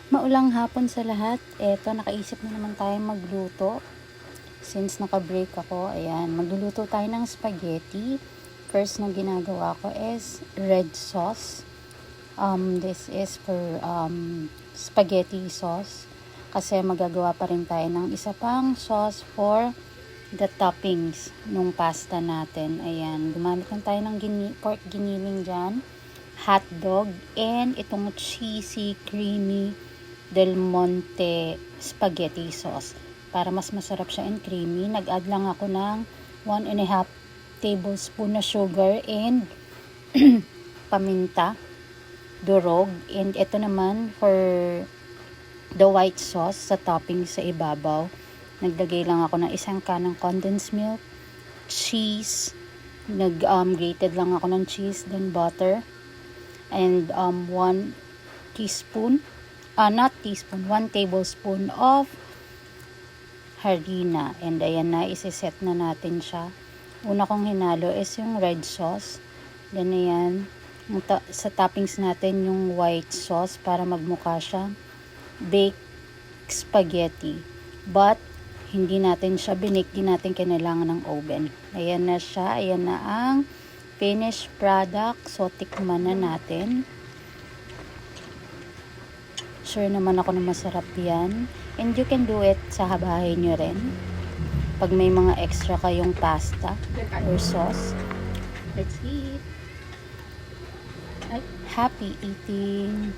Maulang hapon sa lahat. Eto, nakaisip na naman tayo magluto. Since naka-break ako, ayan, magluluto tayo ng spaghetti. First na ginagawa ko is red sauce. This is for spaghetti sauce. Kasi magagawa pa rin tayo ng isa pang sauce for the toppings nung pasta natin. Ayan, gumamit lang tayo ng pork giniling dyan, hotdog, and itong cheesy, creamy Del Monte spaghetti sauce. Para mas masarap siya and creamy, nag-add lang ako ng 1.5 tablespoon na sugar and paminta, durog. And ito naman for the white sauce sa topping sa ibabaw. Naglagay lang ako ng isang kanang condensed milk, cheese, grated lang ako ng cheese, then butter, and 1 tablespoon of harina. And ayan na, isiset na natin siya. Una kong hinalo is yung red sauce. Then ayan, sa toppings natin yung white sauce para magmukha siya baked spaghetti. But hindi natin siya binake, di natin kinailangan ng oven. Ayan na siya, ayan na ang finished product. So tikman na natin. Sure naman ako na masarap yan. And you can do it sa bahay nyo rin. Pag may mga extra kayong pasta or sauce. Let's eat. Happy eating!